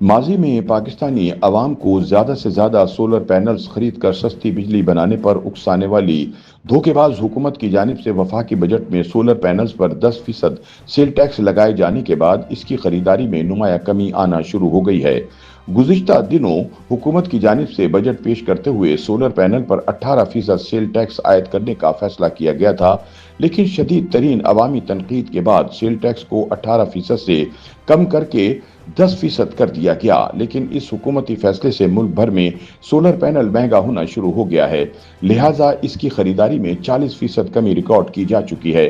माजी में पाकिस्तानी अवाम को ज्यादा से ज्यादा सोलर पैनल्स खरीद कर सस्ती बिजली बनाने पर उकसाने वाली धोखेबाज हुकूमत की जानिब से वफाकी बजट में सोलर पैनल्स पर 10% सेल टैक्स लगाए जाने के बाद इसकी खरीदारी में नुमाया कमी आना शुरू हो गई है। गुज़िश्ता दिनों हुकूमत की जानिब से बजट पेश करते हुए सोलर पैनल पर 18% सेल टैक्स आयद करने का फैसला किया गया था, लेकिन शदीद तरीन अवामी तनकीद के बाद सेल टैक्स को 18% से कम करके 10% कर दिया गया। लेकिन इस हुकूमती फैसले से मुल्क भर में सोलर पैनल महंगा होना शुरू हो गया है, लिहाजा इसकी खरीदारी में 40% कमी रिकॉर्ड की जा चुकी है।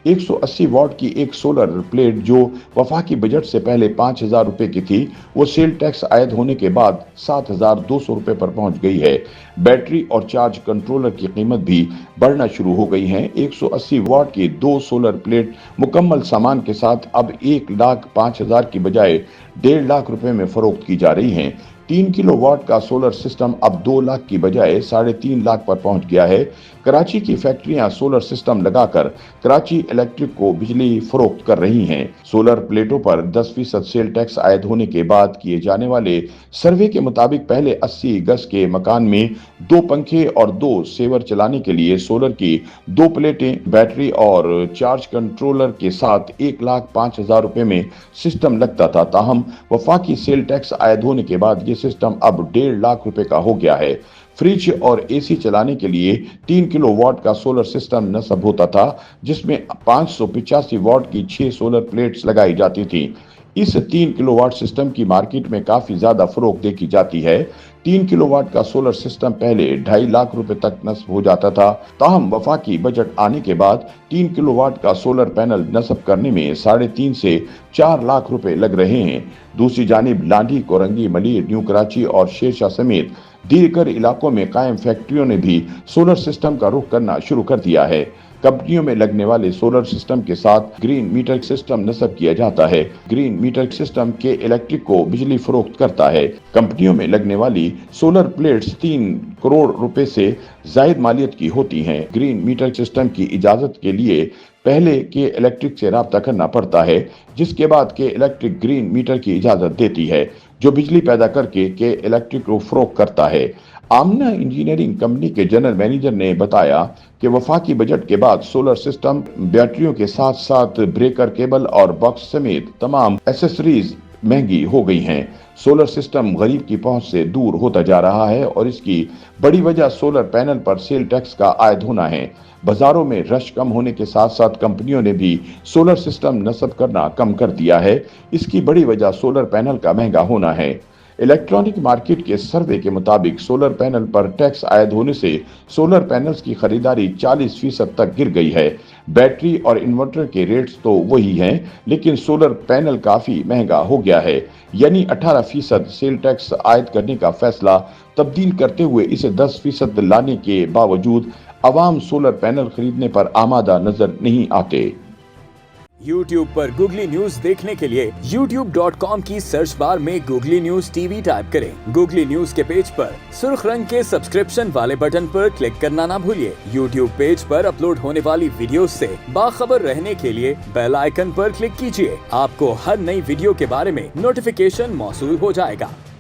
180 वॉट की एक सोलर प्लेट जो वफाकी बजट से पहले 5,000 रुपए की थी, वो सेल टैक्स आयद होने के बाद 7,200 रुपए पर पहुंच गई है। बैटरी और चार्ज कंट्रोलर की कीमत भी बढ़ना शुरू हो गई है। 180 वॉट की दो सोलर प्लेट मुकम्मल सामान के साथ अब 1,05,000 की बजाय 1.5 लाख रुपए में फरोख्त की जा रही हैं। 3 किलो वाट का सोलर सिस्टम अब 2 लाख की बजाय 3.5 लाख पर पहुंच गया है। कराची की फैक्ट्रियां सोलर सिस्टम लगाकर कराची इलेक्ट्रिक को बिजली फरोख्त कर रही हैं। सोलर प्लेटों पर 10% सेल टैक्स आयद होने के बाद किए जाने वाले सर्वे के मुताबिक पहले 80 गज के मकान में 2 पंखे और 2 सेवर चलाने के लिए सोलर की 2 प्लेटें, बैटरी और चार्ज कंट्रोलर के साथ 1,05,000 रुपए में सिस्टम लगता था। ताहम वफाकी सेल टैक्स आयद होने के बाद ये सिस्टम अब 1.5 लाख रुपए का हो गया है। फ्रिज और एसी चलाने के लिए 3 किलो वाट का सोलर सिस्टम नस्ब होता था, जिसमें 585 वाट की 6 सोलर प्लेट्स लगाई जाती थी। इस 3 किलोवाट सिस्टम की मार्केट में काफी ज्यादा फरोख्त देखी जाती है। 3 किलोवाट का सोलर सिस्टम पहले 2.5 लाख रुपए तक नस्ब हो जाता था। ताहम वफाकी बजट आने के बाद 3 किलोवाट का सोलर पैनल नस्ब करने में 3.5 से 4 लाख रुपए लग रहे हैं। दूसरी जानिब लांडी, कोरंगी, मलीर, न्यू कराची और शेरशाह समेत दीकर इलाकों में कायम फैक्ट्रियों ने भी सोलर सिस्टम का रुख करना शुरू कर दिया है। कंपनियों में लगने वाले सोलर सिस्टम के साथ ग्रीन मीटर सिस्टम नस्ब किया जाता है। ग्रीन मीटर सिस्टम के इलेक्ट्रिक को बिजली फरोख्त करता है। कंपनियों में लगने वाली सोलर प्लेट्स 3 करोड़ रुपए से जायद मालियत की होती हैं। ग्रीन मीटर सिस्टम की इजाजत के लिए पहले के इलेक्ट्रिक से राब्ता करना पड़ता है, जिसके बाद के इलेक्ट्रिक ग्रीन मीटर की इजाजत देती है, जो बिजली पैदा करके के इलेक्ट्रिक को फरोख्त करता है। आमना इंजीनियरिंग कंपनी के जनरल मैनेजर ने बताया कि वफाकी बजट के बाद सोलर सिस्टम, बैटरियों के साथ साथ ब्रेकर केबल और बॉक्स समेत तमाम एसेसरीज महंगी हो गई हैं। सोलर सिस्टम गरीब की पहुंच से दूर होता जा रहा है और इसकी बड़ी वजह सोलर पैनल पर सेल टैक्स का आयद होना है। बाजारों में रश कम होने के साथ साथ कंपनियों ने भी सोलर सिस्टम नस्ब करना कम कर दिया है। इसकी बड़ी वजह सोलर पैनल का महंगा होना है। इलेक्ट्रॉनिक मार्केट के सर्वे के मुताबिक सोलर पैनल पर टैक्स आयद होने से सोलर पैनल्स की खरीदारी 40% तक गिर गई है। बैटरी और इन्वर्टर के रेट्स तो वही हैं, लेकिन सोलर पैनल काफी महंगा हो गया है। यानी 18% सेल टैक्स आयद करने का फैसला तब्दील करते हुए इसे 10% लाने के बावजूद अवाम सोलर पैनल खरीदने पर आमादा नजर नहीं आते। YouTube पर गूगली न्यूज देखने के लिए youtube.com की सर्च बार में गूगली न्यूज टीवी टाइप करें। गूगली न्यूज के पेज पर सुर्ख रंग के सब्सक्रिप्शन वाले बटन पर क्लिक करना ना भूलिए। YouTube पेज पर अपलोड होने वाली वीडियोस से बाखबर रहने के लिए बेल आइकन पर क्लिक कीजिए। आपको हर नई वीडियो के बारे में नोटिफिकेशन मौसूल हो जाएगा।